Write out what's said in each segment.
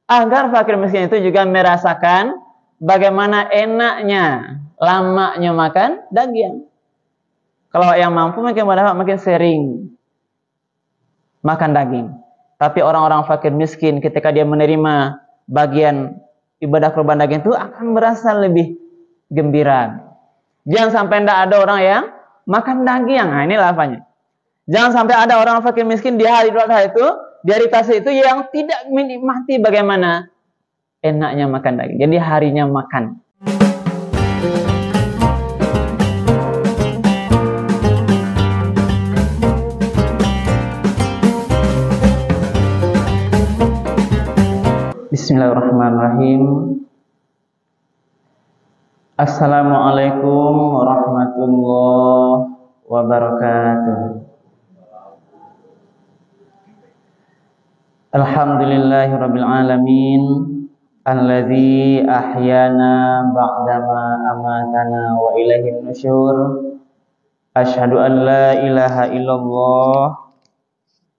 agar fakir miskin itu juga merasakan bagaimana enaknya, lamanya makan daging. Kalau yang mampu makin sering makan daging. Tapi orang-orang fakir miskin ketika dia menerima bagian ibadah kurban daging itu akan merasa lebih gembira. Jangan sampai tidak ada orang yang makan daging. Nah, inilah apanya. Jangan sampai ada orang fakir miskin di hari Idul Adha itu, di hari Tasya itu yang tidak menikmati bagaimana enaknya makan daging. Jadi harinya makan. Bismillahirrahmanirrahim. Assalamualaikum warahmatullahi wabarakatuh. Alhamdulillahirabbil alamin, alladzi ahyana ba'dama amatana wa ilaihin nusyur. Asyhadu an la ilaha illallah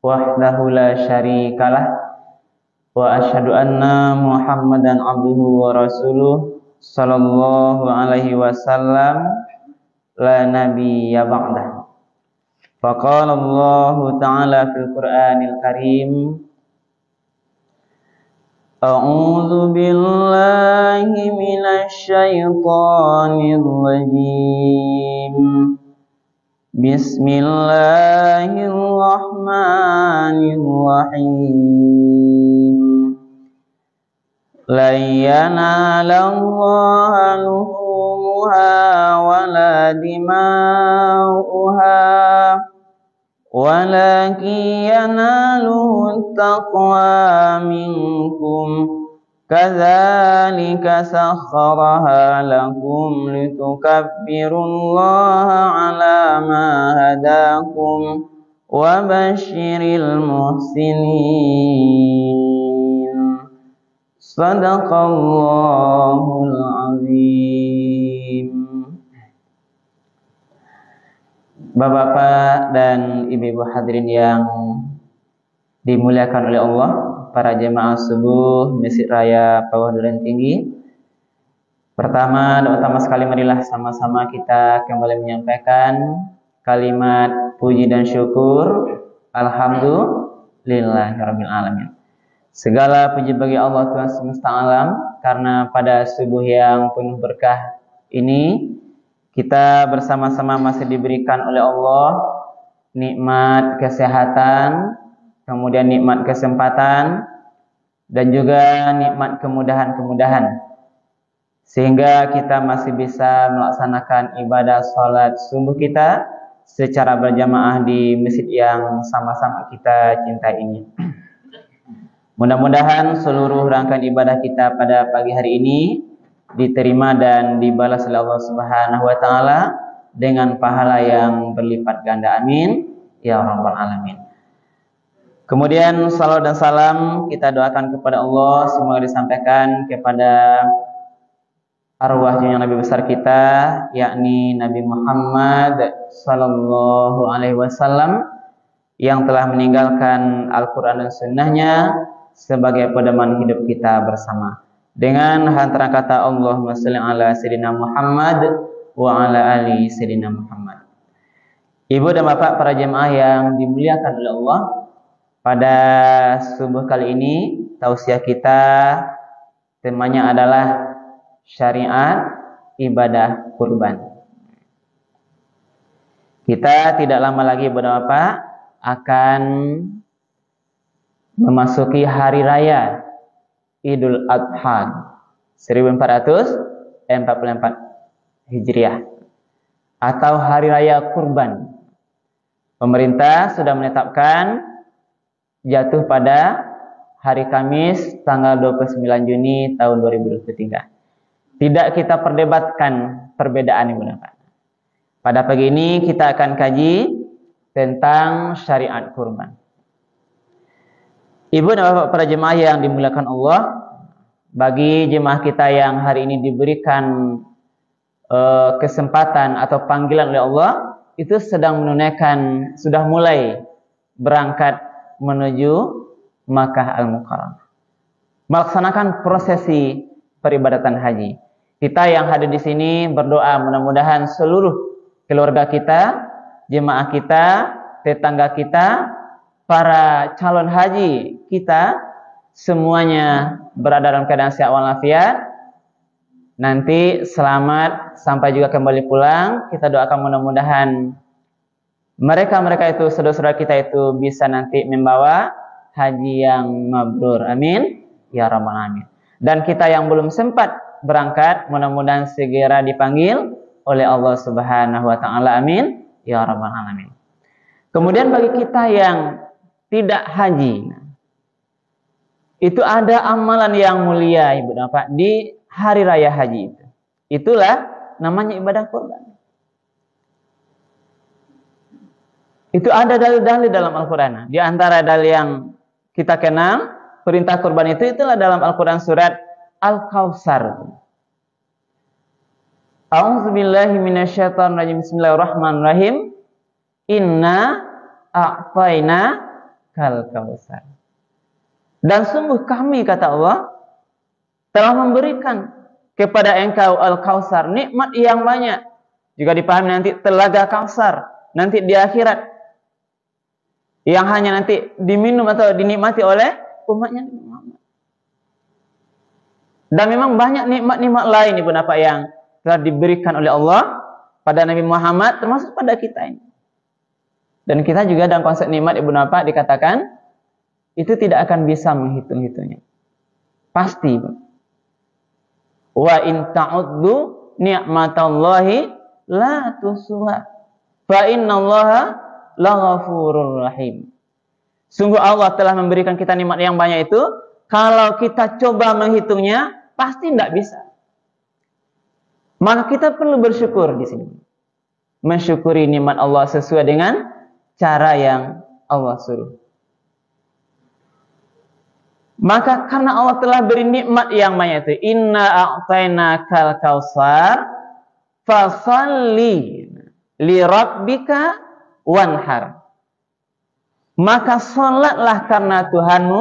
wahdahu la syarikalah wa asyhadu anna Muhammadan abduhu wa rasuluh sallallahu alaihi wasallam la nabiyya ba'dah. Faqala Allah ta'ala fil Qur'anil Karim, a'udzu billahi minasy syaithanir rajim. Bismillahirrahmanirrahim. La yanalallaha luhumuha wala dima'uha walakin yanaluhu taqwa minkum kadzalika sakhkharaha lakum litukabbirullaha ala ma hadakum wa basyiril muhsinin. Sadaqallahul azim. Bapak-bapak dan ibu-ibu hadirin yang dimuliakan oleh Allah, para jemaah subuh Masjid Raya Pawah Duren Tinggi. Pertama dan utama sekali, marilah sama-sama kita kembali menyampaikan kalimat puji dan syukur. Alhamdulillahirabbil alamin. Segala puji bagi Allah Tuhan semesta alam, karena pada subuh yang penuh berkah ini kita bersama-sama masih diberikan oleh Allah nikmat kesehatan, kemudian nikmat kesempatan, dan juga nikmat kemudahan-kemudahan, sehingga kita masih bisa melaksanakan ibadah sholat subuh kita secara berjamaah di masjid yang sama-sama kita cintai ini. Mudah-mudahan seluruh rangkaian ibadah kita pada pagi hari ini diterima dan dibalas oleh Allah Subhanahu wa taala dengan pahala yang berlipat ganda. Amin ya rabbal alamin. Kemudian salawat dan salam kita doakan kepada Allah, semoga disampaikan kepada arwah junjungan Nabi besar kita, yakni Nabi Muhammad sallallahu alaihi wasallam, yang telah meninggalkan Al-Quran dan Sunnahnya sebagai pedoman hidup kita bersama. Dengan hantaran kata Allahumma sholli ala sayyidina Muhammad wa ala ali sayyidina Muhammad. Ibu dan bapak para jemaah yang dimuliakan oleh Allah, pada subuh kali ini tausiah kita temanya adalah syariat ibadah kurban. Kita tidak lama lagi ibu dan bapak akan memasuki hari raya Idul Adha 1444 Hijriah atau hari raya kurban. Pemerintah sudah menetapkan jatuh pada hari Kamis tanggal 29 Juni tahun 2023. Tidak kita perdebatkan perbedaan Ibu Bapak. Pada pagi ini kita akan kaji tentang syariat kurban. Ibu dan bapak para jemaah yang dimuliakan Allah, bagi jemaah kita yang hari ini diberikan kesempatan atau panggilan oleh Allah, itu sedang menunaikan, sudah mulai berangkat menuju Makkah Al-Mukarramah. melaksanakan prosesi peribadatan haji. Kita yang hadir di sini berdoa mudah-mudahan seluruh keluarga kita, jemaah kita, tetangga kita, para calon haji kita semuanya berada dalam keadaan sehat walafiat. Nanti selamat sampai juga kembali pulang. Kita doakan mudah-mudahan mereka itu, saudara-saudara kita itu bisa nanti membawa haji yang mabrur. Amin. Ya Rabbal Alamin. Dan kita yang belum sempat berangkat, mudah-mudahan segera dipanggil oleh Allah Subhanahu wa taala. Amin. Ya Rabbal Alamin. Kemudian bagi kita yang tidak haji, itu ada amalan yang mulia, Ibu dan Bapak, di hari raya haji itu. Itulah namanya ibadah kurban. Itu ada dalil-dalil dalam Al-Qur'an. Di antara dalil yang kita kenal, perintah kurban itu itulah dalam Al-Qur'an surat Al-Kautsar. A'udzubillahi minasyaitonirrajim. Bismillahirrahmanirrahim. Inna a'tayna kal kautsar. Dan sungguh kami, kata Allah, telah memberikan kepada engkau Al-Kautsar, nikmat yang banyak. Juga dipahami nanti telaga Kautsar nanti di akhirat, yang hanya nanti diminum atau dinikmati oleh umatnya Nabi Muhammad. Dan memang banyak nikmat-nikmat lain, Ibu Bapak, yang telah diberikan oleh Allah pada Nabi Muhammad, termasuk pada kita ini. Dan kita juga dalam konsep nikmat, Ibu Bapak, dikatakan itu tidak akan bisa menghitung-hitungnya. Pasti. Wa in ta'uddu ni'matallahi la tuhsuha. Fa innallaha laghafurur rahim. Sungguh Allah telah memberikan kita nikmat yang banyak itu, kalau kita coba menghitungnya pasti tidak bisa. Maka kita perlu bersyukur di sini. Mensyukuri nikmat Allah sesuai dengan cara yang Allah suruh. Maka karena Allah telah beri nikmat yang banyak itu, inna a'tainakal kautsar fasalli li rabbika wanhar. Maka salatlah karena Tuhanmu,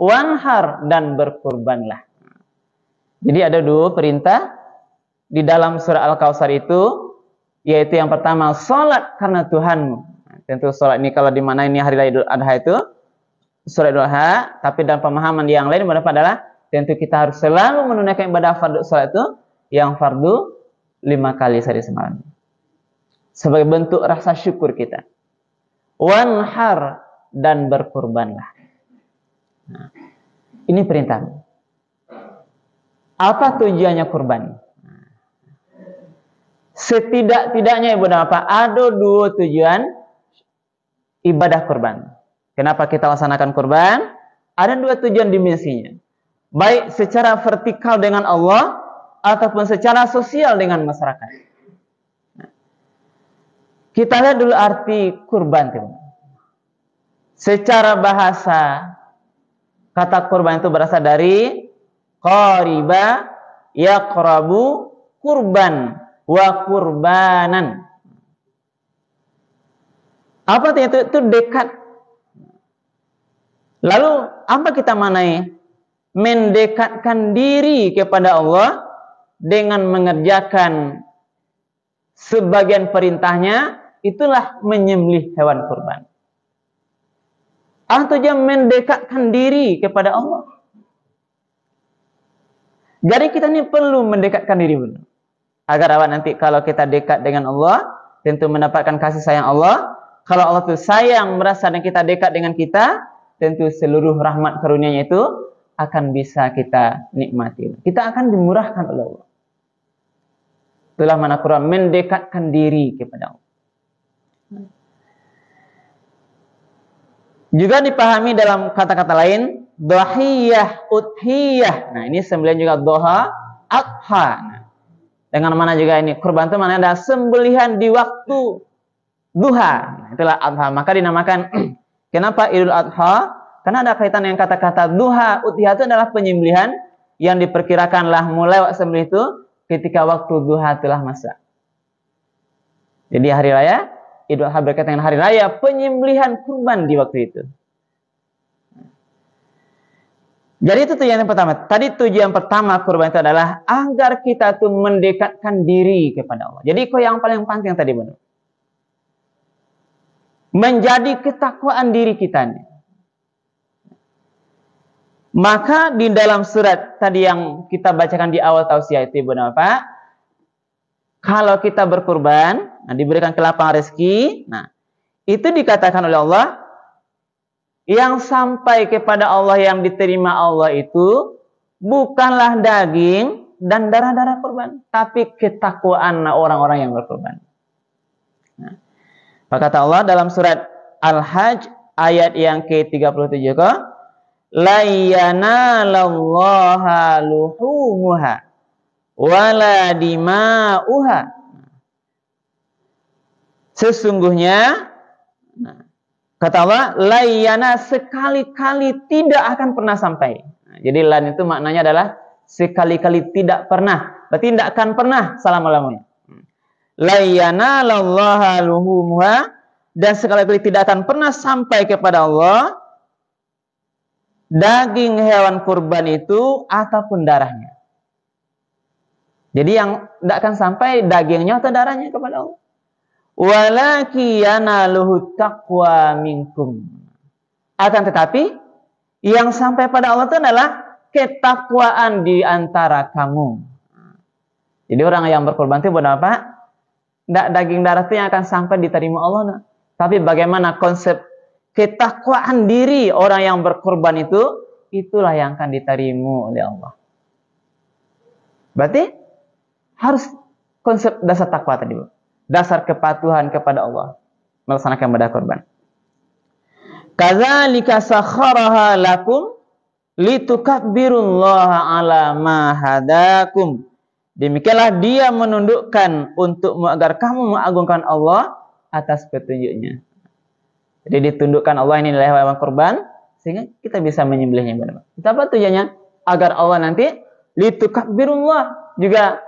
wanhar, dan berkurbanlah. Jadi ada dua perintah di dalam surah Al-Kautsar itu, yaitu yang pertama salat karena Tuhanmu. Tentu salat ini kalau di mana ini hari raya Idul Adha itu surah Idul Adha, tapi dalam pemahaman yang lain adalah tentu kita harus selalu menunaikan ibadah fardu salat itu yang fardu 5 kali sehari semalam sebagai bentuk rasa syukur kita. Wanhar, dan berkurbanlah. Nah, ini perintah. Apa tujuannya kurban? Setidak-tidaknya Ibu dan Bapak ada dua tujuan ibadah kurban. Kenapa kita laksanakan kurban? Ada dua tujuan dimensinya. Baik secara vertikal dengan Allah ataupun secara sosial dengan masyarakat. Kita lihat dulu arti kurban. Secara bahasa, kata kurban itu berasal dari qariba yaqrabu kurban wa kurbanan. Apa itu? Itu dekat. Lalu apa kita manai? Mendekatkan diri kepada Allah dengan mengerjakan sebagian perintahnya, itulah menyembelih hewan kurban. Atau dia mendekatkan diri kepada Allah. Jadi kita ini perlu mendekatkan diri benar. Agar awak nanti kalau kita dekat dengan Allah, tentu mendapatkan kasih sayang Allah. Kalau Allah itu sayang merasa dan kita dekat dengan kita, tentu seluruh rahmat karunia-Nya itu akan bisa kita nikmati. Kita akan dimurahkan oleh Allah. Itulah makna Quran, mendekatkan diri kepada Allah. Juga dipahami dalam kata-kata lain, dhahiyah, udhiyah. Nah, ini sembelihan juga doha, adha. Nah, dengan mana juga ini kurban itu mana ada sembelihan di waktu duha. Nah, itulah adha. Maka dinamakan kenapa Idul Adha? Karena ada kaitan dengan kata-kata duha, udhiyah itu adalah penyembelihan yang diperkirakanlah mulai waktu sembelih itu ketika waktu duha telah masuk. Jadi hari raya Idul Adha berkaitan dengan hari raya penyembelihan kurban di waktu itu. Jadi itu tujuan yang pertama. Tadi tujuan pertama kurban itu adalah agar kita tuh mendekatkan diri kepada Allah. Jadi itu yang paling penting tadi benar. Menjadi ketakwaan diri kita nih. Maka di dalam surat tadi yang kita bacakan di awal tausiah itu benar Pak. Kalau kita berkurban, diberikan kelapangan rezeki, itu dikatakan oleh Allah yang sampai kepada Allah yang diterima Allah itu bukanlah daging dan darah-darah kurban, tapi ketakwaan orang-orang yang berkurban. Maka kata Allah dalam surat Al-Hajj ayat yang ke-37 la yanalallaha luhumuha wala dima'uha. Sesungguhnya kata Allah la yana sekali-kali tidak akan pernah sampai. Jadi lan itu maknanya adalah sekali-kali tidak pernah. Berarti tidak akan pernah selama-lamanya. La yanalallaha luhumuha, dan sekali-kali tidak akan pernah sampai kepada Allah daging hewan kurban itu ataupun darahnya. Jadi yang tidak akan sampai dagingnya atau darahnya kepada Allah. Walaki yanaluhu taqwa minkum. Akan tetapi yang sampai pada Allah itu adalah ketakwaan di antara kamu. Jadi orang yang berkorban itu benar apa? Daging darah itu yang akan sampai diterima Allah. Tapi bagaimana konsep ketakwaan diri orang yang berkorban itu, itulah yang akan diterima oleh Allah. Berarti harus konsep dasar takwa tadi, dasar kepatuhan kepada Allah, melaksanakan ibadah korban. Kadzalika sakharaha lakum litukabbirullaha ala ma hadakum. Demikianlah dia menundukkan untuk agar kamu mengagungkan Allah atas petunjuknya. Jadi ditundukkan Allah ini adalah hewan kurban sehingga kita bisa menyembelihnya benar. Apa tujuannya? Agar Allah nanti litukabbirullah, juga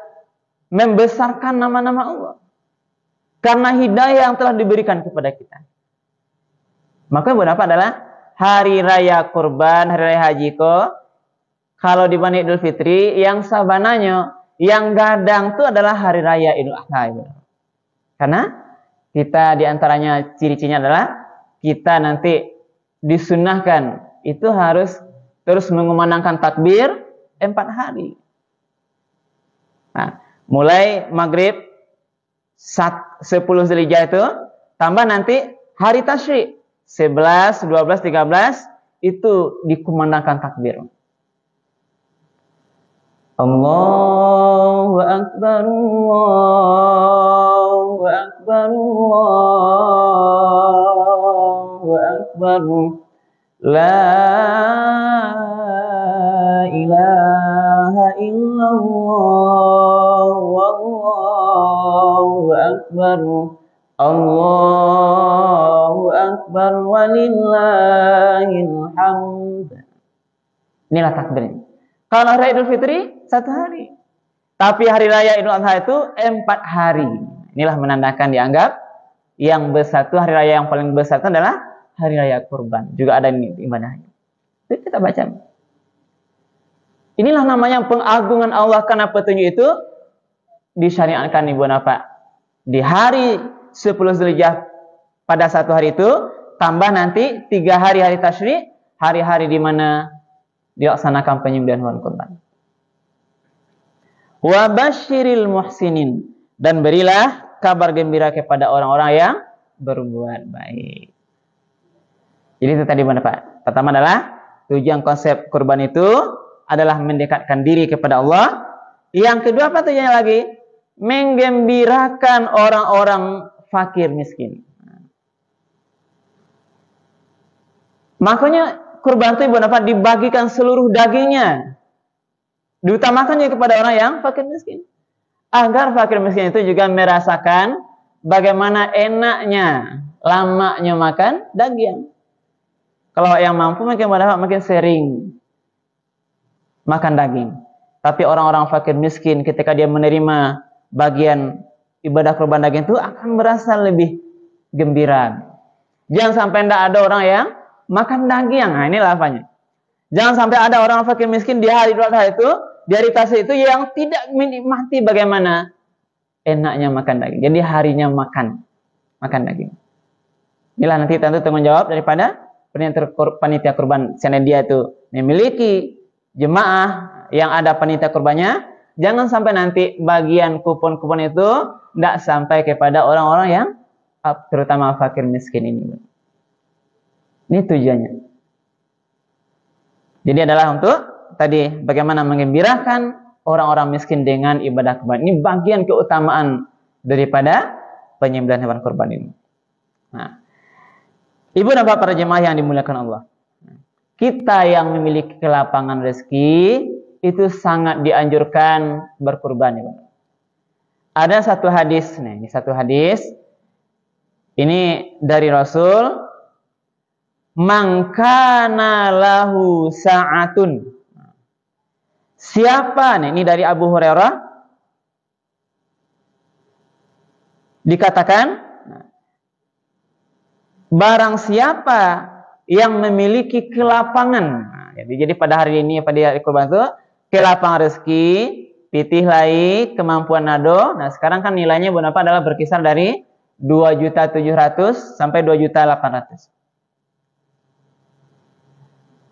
membesarkan nama-nama Allah. Karena hidayah yang telah diberikan kepada kita. Maka berapa adalah hari raya kurban, hari raya haji kalau di Bani Idul Fitri yang sabananya, yang gadang itu adalah hari raya Idul Adha. Karena kita diantaranya ciri-cirinya adalah kita nanti disunnahkan itu harus terus mengumandangkan takbir 4 hari. Nah, mulai maghrib 10 Zulhijjah itu tambah nanti hari tasyrik 11, 12, 13 itu dikumandangkan takbir. Allahu Akbar, Allahu Akbar, Allahu Akbar, la ilaha illallah, wallahu akbar, Allahu akbar, walillahil hamd. Inilah takbir. Kalau hari Idul Fitri 1 hari. Tapi hari raya Idul Adha itu 4 hari. Inilah menandakan dianggap yang besar itu, hari raya yang paling besar itu adalah hari raya kurban. Juga ada ini ibadahnya. Itu kita baca. Inilah namanya pengagungan Allah, karena petunjuk itu disyariatkan Ibu Napa. Di hari 10 Zulhijjah pada 1 hari itu, tambah nanti 3 hari hari tasyrik, hari-hari di mana dilaksanakan penyembelihan hewan kurban. Wa basyiril muhsinin, dan berilah kabar gembira kepada orang-orang yang berbuat baik. Jadi itu tadi mana Pak? Pertama adalah tujuan konsep kurban itu adalah mendekatkan diri kepada Allah. Yang kedua apa tujuannya lagi? Menggembirakan orang-orang fakir miskin. Makanya kurban itu apa? Dibagikan seluruh dagingnya. Diutamakannya kepada orang yang fakir miskin. Agar fakir miskin itu juga merasakan bagaimana enaknya, lamanya makan daging. Kalau yang mampu makin sering makan daging. Tapi orang-orang fakir miskin ketika dia menerima bagian ibadah kurban daging itu akan merasa lebih gembira. Jangan sampai tidak ada orang yang makan daging. Nah, inilah apanya. Jangan sampai ada orang fakir miskin di hari Idul Adha itu, di hari Tasya itu yang tidak menikmati bagaimana enaknya makan daging. Jadi harinya makan daging. Inilah nanti tentu tanggung jawab daripada panitia kurban. Karena dia itu memiliki jemaah yang ada panitia kurbannya, jangan sampai nanti bagian kupon-kupon itu tidak sampai kepada orang-orang yang terutama fakir miskin ini. Ini tujuannya. Jadi adalah untuk tadi bagaimana menggembirakan orang-orang miskin dengan ibadah kurban. Ini bagian keutamaan daripada penyembelihan hewan kurban ini. Nah, ibu dan bapak para jemaah yang dimuliakan Allah, kita yang memiliki kelapangan rezeki itu sangat dianjurkan berkurban. Ya, ada satu hadis, nih, ini satu hadis. Ini dari Rasul, man kana lahu sa'atun. Siapa nih? Ini dari Abu Hurairah dikatakan, barang siapa yang memiliki kelapangan. Nah, jadi pada hari ini, pada hari kurban itu, kelapangan rezeki, pitih lai, kemampuan nado. Nah, sekarang kan nilainya berapa adalah berkisar dari 2.700.000 sampai 2.800.000.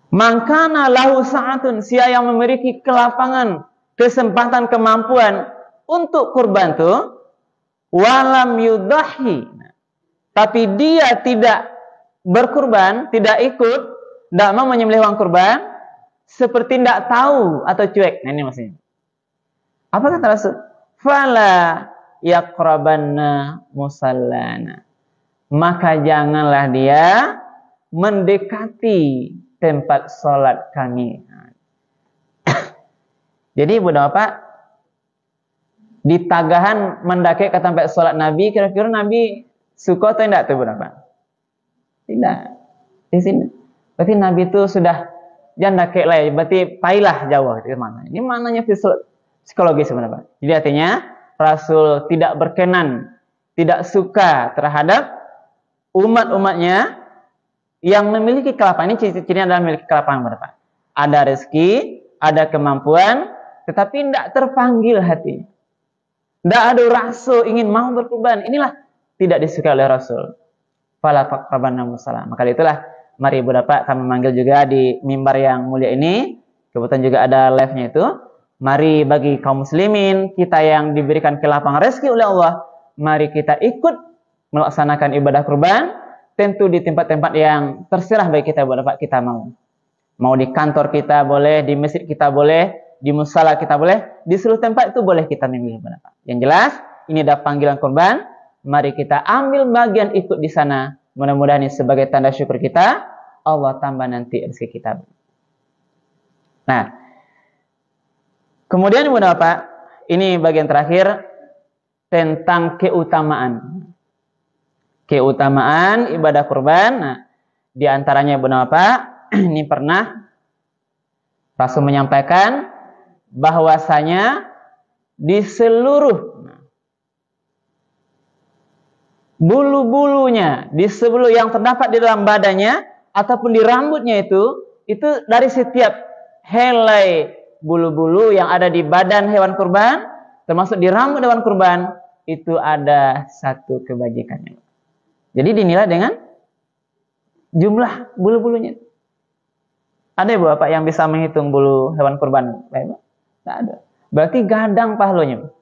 Mangkana lahu sa'atun, siapa yang memiliki kelapangan, kesempatan, kemampuan untuk kurban itu, walam yudahi, tapi dia tidak berkurban, tidak ikut, tidak mau menyembelih hewan kurban, seperti tidak tahu atau cuek. Nah, ini maksudnya. Apa kata Rasul? Fala yaqrabanna musallana. Maka janganlah dia mendekati tempat sholat kami. Jadi ibu dan bapak, di Tagahan mendaki ke tempat sholat Nabi, kira-kira Nabi suka atau tidak tuh ibu dan bapak? Tidak. Di sini. Berarti Nabi itu sudah jangan daki lah, berarti pailah jauh. Itu mana? Ini maknanya psikologi sebenarnya. Jadi artinya Rasul tidak berkenan, tidak suka terhadap umat-umatnya yang memiliki kelapangan. Ini ciri-cirinya adalah memiliki kelapangan berapa? Ada rezeki, ada kemampuan, tetapi tidak terpanggil hati. Tidak ada rasa ingin mau berkurban. Inilah tidak disukai oleh Rasul. Fala taqrabanna musalla. Maka itulah mari ibu bapak kami memanggil juga di mimbar yang mulia ini. Kebetulan juga ada live-nya itu. Mari bagi kaum muslimin, kita yang diberikan kelapangan rezeki oleh Allah, mari kita ikut melaksanakan ibadah kurban, tentu di tempat-tempat yang terserah bagi kita, Bapak, kita mau. Mau di kantor kita boleh, di masjid kita boleh, di musala kita boleh, di seluruh tempat itu boleh kita memilih, Bapak. Yang jelas, ini ada panggilan kurban, mari kita ambil bagian ikut di sana. Mudah-mudahan ini sebagai tanda syukur kita, Allah tambah nanti rezeki kita. Nah, kemudian Ibu Bapak, ini bagian terakhir tentang keutamaan. Keutamaan ibadah kurban. Nah, di antaranya Ibu Bapak, ini pernah Rasul menyampaikan bahwasanya di seluruh bulu-bulunya, di seluruh yang terdapat di dalam badannya ataupun di rambutnya itu dari setiap helai bulu-bulu yang ada di badan hewan kurban, termasuk di rambut hewan kurban, itu ada satu kebajikannya. Jadi dinilai dengan jumlah bulu-bulunya. Ada ya Bapak yang bisa menghitung bulu hewan kurban? Tidak ada. Berarti gadang pahalanya.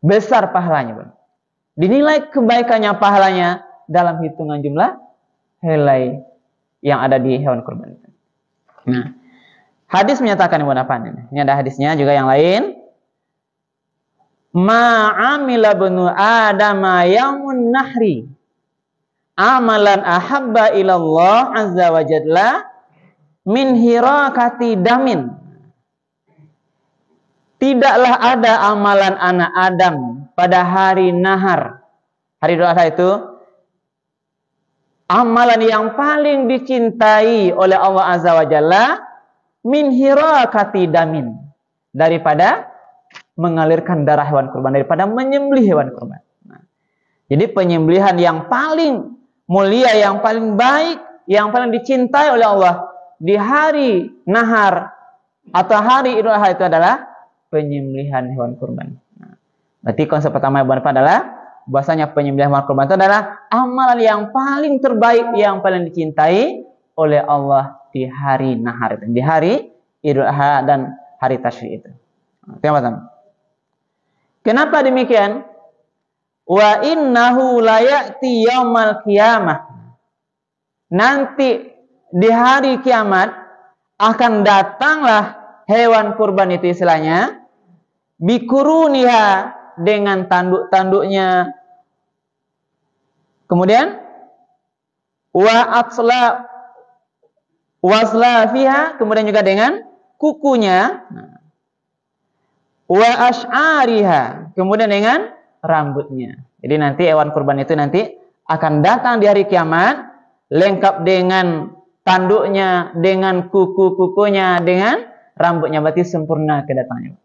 Besar pahalanya. Dinilai kebaikannya pahalanya dalam hitungan jumlah helai yang ada di hewan kurban. Nah, hadis menyatakan ini ada hadisnya juga yang lain. Ma'amila benu adama yaumun nahri amalan ahabba ilallah azza wa jalla min hirakati damin. Tidaklah ada amalan anak Adam pada hari nahar. Hari Idul Adha itu amalan yang paling dicintai oleh Allah azza wa jalla min hirakati damin, daripada mengalirkan darah hewan kurban, daripada menyembelih hewan kurban. Nah, jadi penyembelihan yang paling mulia, yang paling baik, yang paling dicintai oleh Allah di hari nahar atau hari Idul Adha itu adalah penyembelihan hewan kurban. Nah, berarti konsep pertama Ibu Bapak adalah bahwasanya penyembelihan hewan kurban itu adalah amalan yang paling terbaik, yang paling dicintai oleh Allah di hari nahar itu, di hari Idul Adha dan hari Tasyrik itu. Teman-teman. Kenapa demikian? Wa innahu la ya'ti yaumal qiyamah. Nanti di hari kiamat akan datanglah hewan kurban itu istilahnya bikuruniha dengan tanduk-tanduknya. Kemudian waslafiha, kemudian juga dengan kukunya. Wa ash'ariha, kemudian dengan rambutnya. Jadi nanti hewan kurban itu nanti akan datang di hari kiamat lengkap dengan tanduknya, dengan kuku-kukunya, dengan rambutnya, berarti sempurna kedatangannya.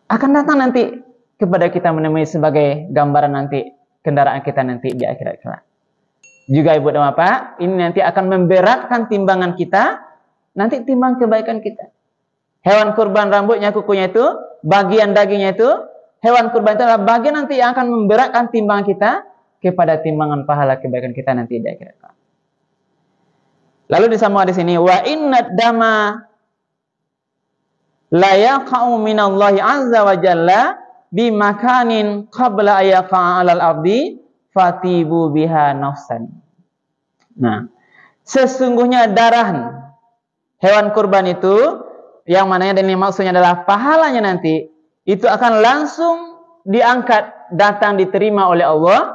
Akan datang nanti kepada kita menemui sebagai gambaran nanti kendaraan kita nanti di akhirat kelak. Juga Ibu dan Bapak, ini nanti akan memberatkan timbangan kita, nanti timbang kebaikan kita. Hewan kurban rambutnya, kukunya itu, bagian dagingnya itu, hewan kurban itu adalah bagian nanti yang akan memberatkan timbangan kita kepada timbangan pahala kebaikan kita nanti di akhirat. Lalu disambung di sini, wa innad dama la yaqa'u minallahi azza wa jalla bi makanin qabla ayaqa 'alal ardi fatibu biha nafsan. Nah, sesungguhnya darah hewan kurban itu, yang mananya dan ini maksudnya adalah pahalanya nanti itu akan langsung diangkat, datang diterima oleh Allah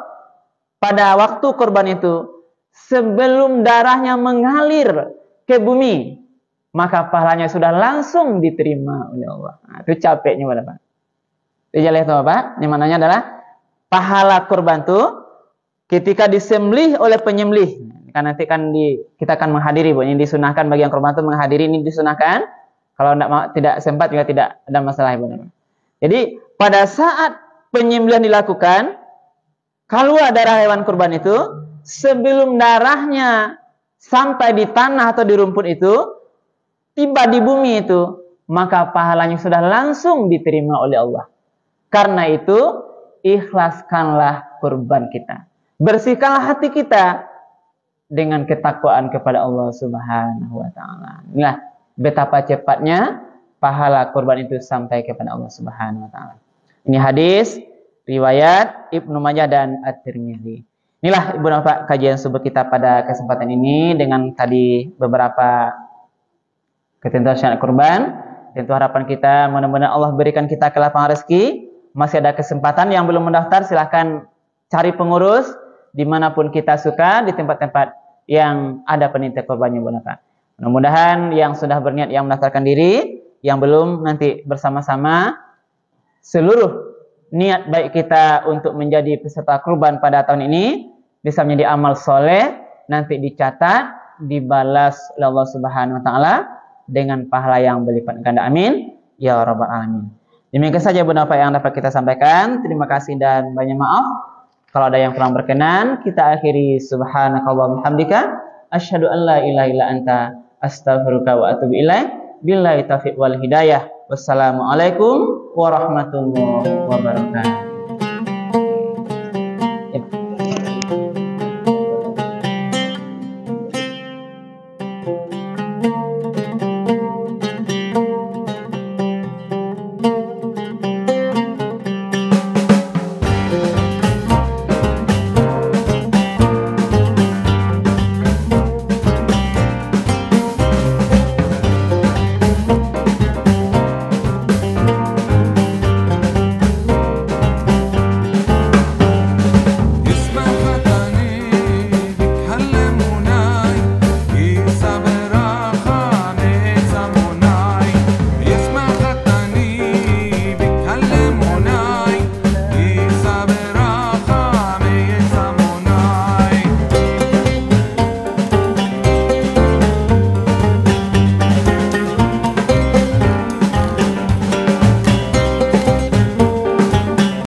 pada waktu kurban itu sebelum darahnya mengalir ke bumi, maka pahalanya sudah langsung diterima oleh Allah. Nah, itu capeknya Bapak. Lihat Bapak, yang mananya adalah pahala kurban itu ketika disembelih oleh penyembelih. Kan nanti kan kita akan menghadiri, Bu. Ini disunahkan bagi yang kurban itu menghadiri, ini disunahkan. Kalau tidak sempat juga tidak ada masalah, Ibu. Jadi pada saat penyembelihan dilakukan, keluar darah hewan kurban itu, sebelum darahnya sampai di tanah atau di rumput itu, tiba di bumi itu, maka pahalanya sudah langsung diterima oleh Allah. Karena itu, ikhlaskanlah kurban kita. Bersihkanlah hati kita dengan ketakwaan kepada Allah Subhanahu wa taala. Inilah betapa cepatnya pahala kurban itu sampai kepada Allah Subhanahu wa taala. Ini hadis riwayat Ibnu Majah dan At-Tirmidzi. Inilah Ibu dan Bapak kajian subuh kita pada kesempatan ini dengan tadi beberapa ketentuan syarat kurban. Tentu harapan kita mudah-mudahan Allah berikan kita kelapangan rezeki. Masih ada kesempatan yang belum mendaftar, silahkan cari pengurus dimanapun kita suka di tempat-tempat yang ada penitia kurbannya, Bu Bapak. Mudah-mudahan yang sudah berniat yang mendaftarkan diri, yang belum nanti bersama-sama seluruh niat baik kita untuk menjadi peserta kurban pada tahun ini bisa menjadi amal soleh, nanti dicatat, dibalas oleh Allah Subhanahu wa taala dengan pahala yang berlipat ganda. Amin ya rabbal alamin. Demikian saja Bu Bapak yang dapat kita sampaikan. Terima kasih dan banyak maaf kalau ada yang kurang berkenan. Kita akhiri subhanakallahumma hamdika asyhadu an la ilaha illa anta astaghfiruka wa atubu ilaik. Billahi taufiq wal hidayah. Wassalamualaikum warahmatullahi wabarakatuh.